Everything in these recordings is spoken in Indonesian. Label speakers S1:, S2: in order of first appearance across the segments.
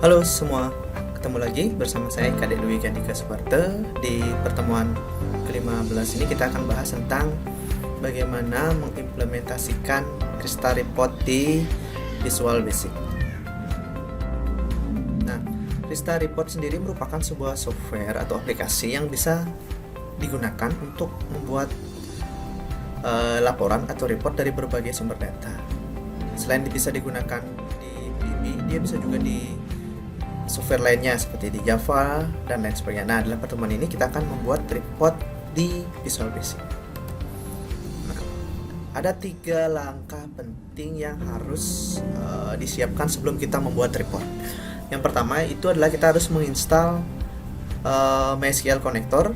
S1: Halo semua, ketemu lagi bersama saya Kadek Dwi Gandika Suparte. Di pertemuan ke-15 ini kita akan bahas tentang bagaimana mengimplementasikan Krista Report di Visual Basic. Nah, Krista Report sendiri merupakan sebuah software atau aplikasi yang bisa digunakan untuk membuat laporan atau report dari berbagai sumber data. Selain bisa digunakan di VB, dia bisa juga di software lainnya seperti di Java dan lain sebagainya. Nah, dalam pertemuan ini kita akan membuat report di Visual Basic. Nah, ada 3 langkah penting yang harus disiapkan sebelum kita membuat report. Yang pertama itu adalah kita harus menginstal MySQL Connector.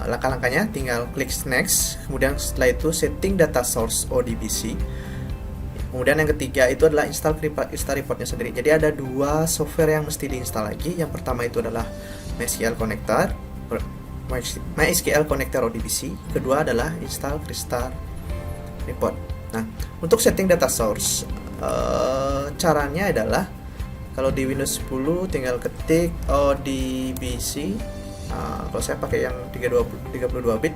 S1: Langkah-langkahnya tinggal klik next, kemudian setelah itu setting data source ODBC. Kemudian yang ketiga itu adalah install Krista Reportnya sendiri. Jadi ada 2 software yang mesti diinstal lagi. Yang pertama itu adalah MySQL Connector ODBC. Kedua adalah install Krista Report. Nah, untuk setting data source, caranya adalah kalau di Windows 10 tinggal ketik ODBC. Kalau saya pakai yang 32 bit,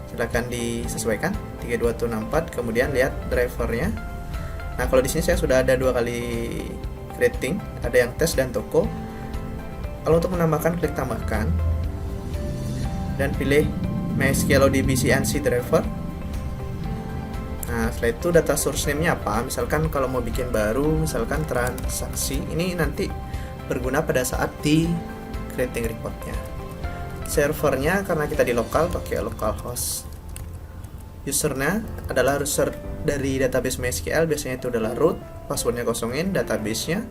S1: silakan disesuaikan 3264. Kemudian lihat drivernya. Nah, kalau di sini saya sudah ada 2 kali creating, ada yang test dan toko. Kalau untuk menambahkan, klik tambahkan dan pilih MySQL ODBC ANSI driver. Nah, setelah itu data source name-nya apa? Misalkan kalau mau bikin baru, misalkan transaksi, ini nanti berguna pada saat di creating reportnya. Servernya karena kita di lokal, pakai localhost. Usernya adalah user dari database MySQL, biasanya itu adalah root, passwordnya kosongin, database-nya.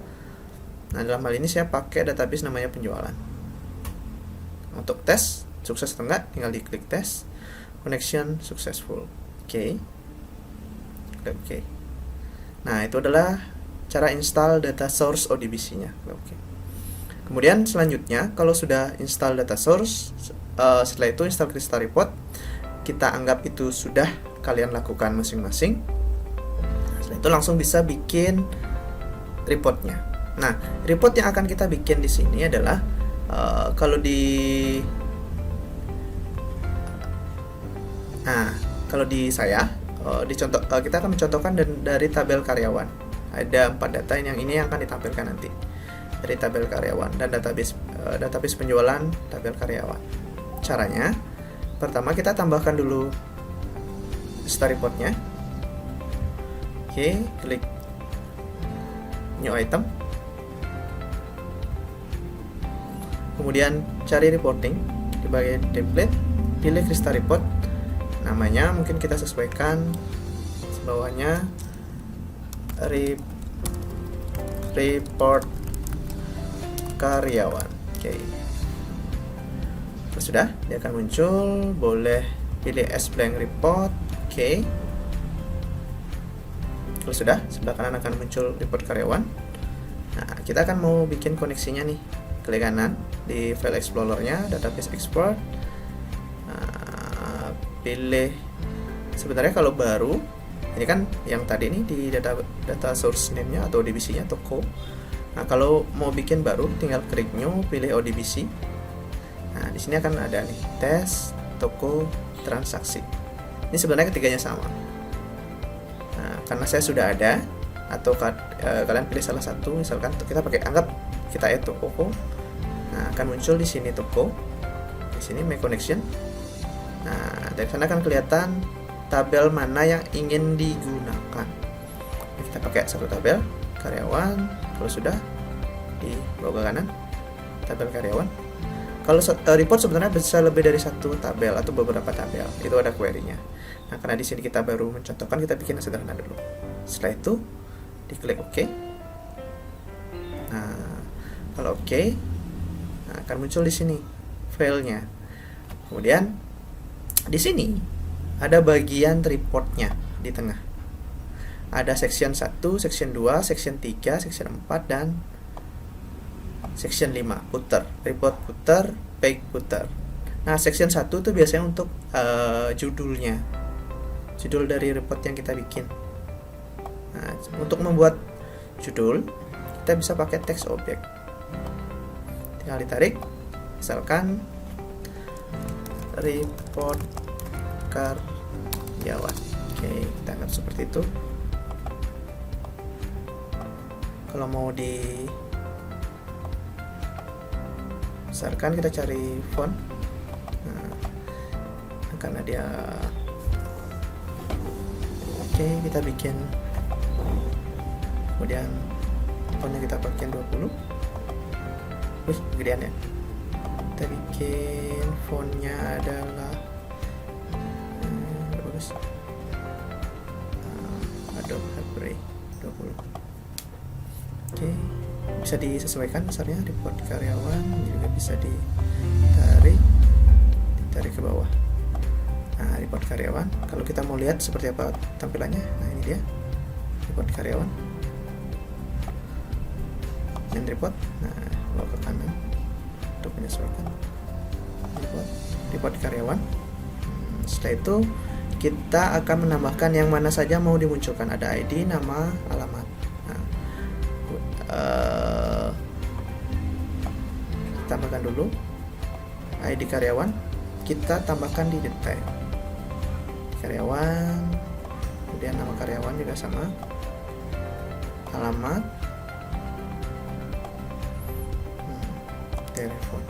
S1: Nah, dalam hal ini saya pakai database namanya penjualan. Untuk tes, sukses atau enggak, tinggal diklik tes. Connection successful. Oke. Oke. Nah, itu adalah cara install data source ODBC-nya. Oke. Kemudian selanjutnya, kalau sudah install data source, setelah itu install Krista Report. Kita anggap itu sudah kalian lakukan masing-masing. Setelah itu langsung bisa bikin reportnya. Nah, report yang akan kita bikin di sini adalah kalau di saya kita akan mencontohkan dari tabel karyawan. Ada 4 data yang ini yang akan ditampilkan nanti dari tabel karyawan dan database penjualan tabel karyawan. Caranya, pertama kita tambahkan dulu Krista Reportnya. Oke, klik new item. Kemudian cari reporting di bagian template, pilih Krista Report. Namanya mungkin kita sesuaikan bawahnya report karyawan. Oke. Sudah, dia akan muncul. Boleh pilih as blank report. Oke. Kalau sudah, sebelah kanan akan muncul report karyawan. Nah, kita akan mau bikin koneksinya nih. Klik kanan di file explorer-nya, database export. Nah, pilih, sebenarnya kalau baru, ini kan yang tadi nih di data source name-nya atau ODBC-nya toko. Nah, kalau mau bikin baru, tinggal klik new, pilih ODBC. Nah, di sini akan ada nih tes, toko, transaksi. Ini sebenarnya ketiganya sama. Nah, karena saya sudah ada, atau kalian pilih salah satu, misalkan kita anggap kita add toko. Nah, akan muncul di sini toko. Di sini my connection. Nah, dari sana akan kelihatan tabel mana yang ingin digunakan. Kita pakai satu tabel karyawan. Kalau sudah, di bawah kanan tabel karyawan. Kalau report sebenarnya bisa lebih dari 1 tabel atau beberapa tabel. Itu ada query-nya. Nah, karena di sini kita baru mencontohkan, kita bikin yang sederhana dulu. Setelah itu, diklik OK. Nah, kalau OK, nah, akan muncul di sini filenya. Kemudian di sini ada bagian reportnya di tengah. Ada section 1, section 2, section 3, section 4 dan section 5, footer, report footer, page footer. Nah, section 1 itu biasanya untuk judulnya. Judul dari report yang kita bikin. Nah, untuk membuat judul, kita bisa pakai text object. tinggal ditarik, misalkan report karyawan. Oke, kita anggap seperti itu. Kalau mau misalkan kita cari font, karena dia oke, kita bikin, kemudian fontnya kita pakai 20. Wih, gedean ya. Kita bikin fontnya adalah bagus, Adobe Library 20. Oke, bisa disesuaikan besarnya. Report karyawan juga bisa ditarik ke bawah. Nah, report karyawan, kalau kita mau lihat seperti apa tampilannya, nah ini dia report karyawan dan report. Nah, bawa ke kanan untuk menyesuaikan report karyawan. Setelah itu kita akan menambahkan yang mana saja mau dimunculkan, ada ID, nama, alamat. Nah, tambahkan dulu ID karyawan, kita tambahkan di detail karyawan, kemudian nama karyawan juga sama, alamat, telepon.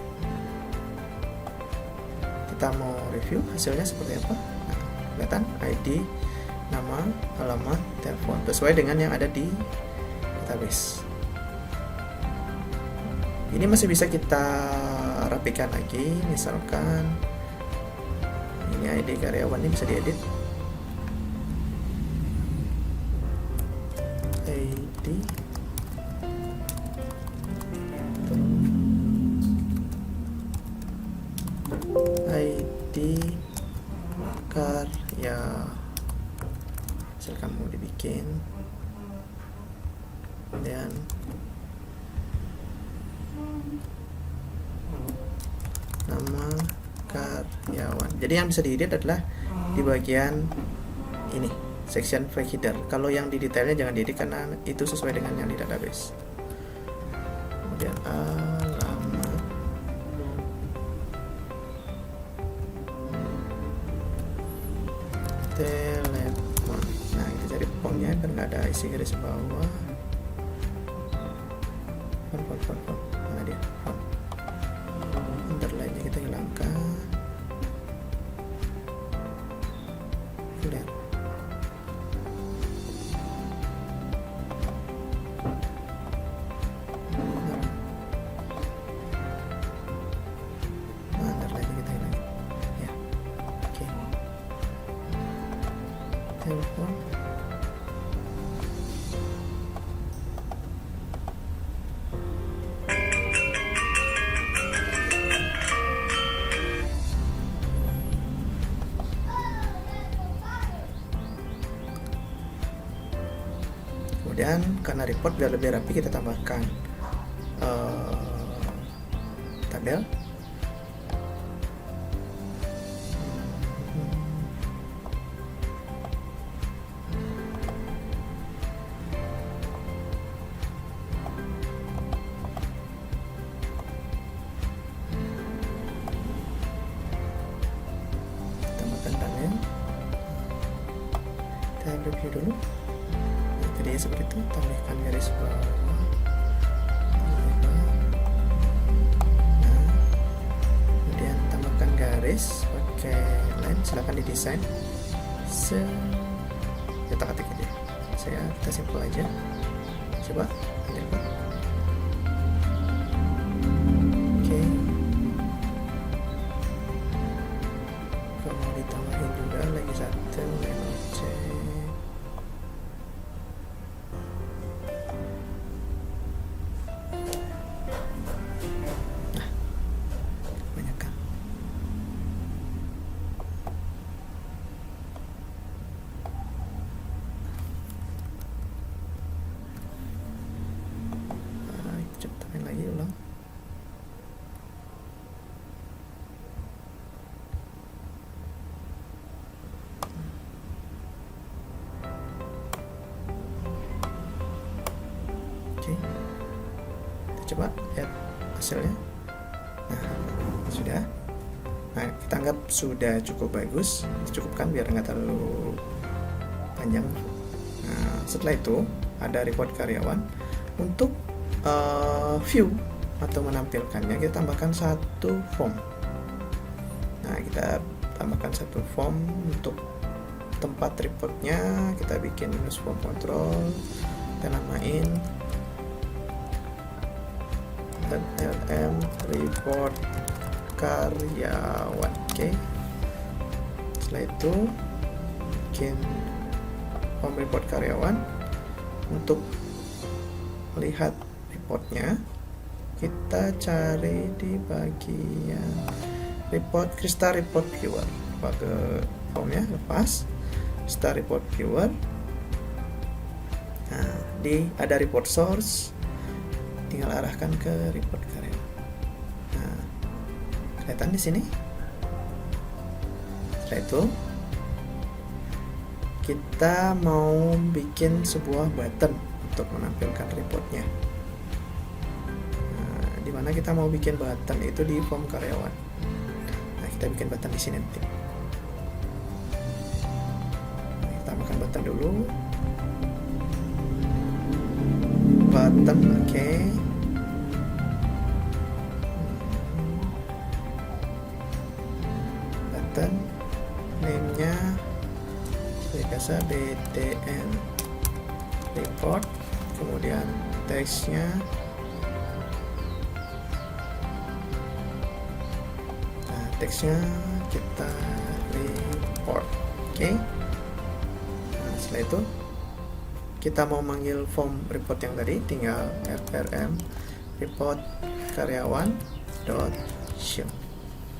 S1: Kita mau review hasilnya seperti apa. Nah, kelihatan ID, nama, alamat, telepon sesuai dengan yang ada di database. Ini masih bisa kita rapikan lagi, misalkan ini ID karyawan, ini bisa diedit. ID karya, misalkan mau dibikin, kemudian nama karyawan. Jadi yang bisa diedit adalah di bagian ini, section file header. Kalau yang di detailnya jangan diedit karena itu sesuai dengan yang di database. Kemudian alamat, telepon. Nah, kita cari fontnya biar nggak ada isi garis bawah. Font. Mana dia? Font. Underline-nya kita hilangkan. Lihat. Underline-nya kita hilangin. Ya. Oke. Telepon. Kemudian karena report biar lebih rapi, kita tambahkan tabel. Tambahkan tabel. Kita review dulu. Jadi seperti itu, tambahkan garis bawah, nah, kemudian tambahkan garis pakai line, silahkan didesain cetak-cetak aja. Kita simpel aja, coba lihat. Oke, kalau mau ditambahin juga lagi satu objek. Coba lagi ulang. Oke, kita coba lihat hasilnya. sudah. Nah, kita anggap sudah cukup bagus, cukupkan biar nggak terlalu panjang. Nah, setelah itu ada report karyawan. Untuk view atau menampilkannya, kita tambahkan satu form. Nah, kita tambahkan satu form untuk tempat reportnya. Kita bikin minus form control, kita namain LM report karyawan. Oke. Setelah itu bikin form report karyawan. Untuk melihat reportnya, kita cari di bagian report, Crystal Report Viewer. Pakai formnya, lepas Crystal Report Viewer. Nah, ada report source, tinggal arahkan ke report karyawan. Nah, kelihatan di sini. Setelah itu kita mau bikin sebuah button untuk menampilkan reportnya. Nah, dimana kita mau bikin button itu di form karyawan. Nah, kita bikin button di sini nanti. Nah, kita tambahkan button dulu. Button, oke. Button, name-nya biasa BTN report, kemudian teksnya kita report. Oke. Nah, setelah itu kita mau manggil form report yang tadi, tinggal frm report karyawan .show.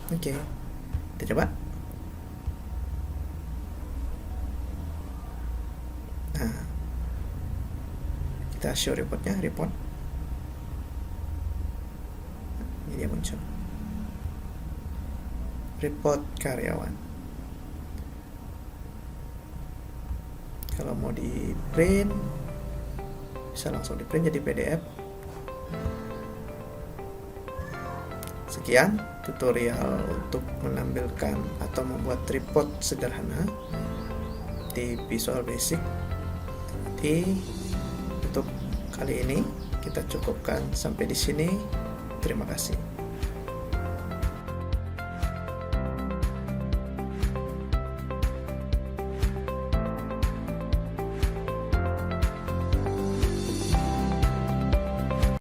S1: Oke. Kita coba. Nah, kita show reportnya, report. Ini dia muncul. Report karyawan. Kalau mau di print, bisa langsung di print jadi PDF. Sekian tutorial untuk menampilkan atau membuat report sederhana di Visual Basic. Untuk kali ini kita cukupkan sampai di sini. Terima kasih.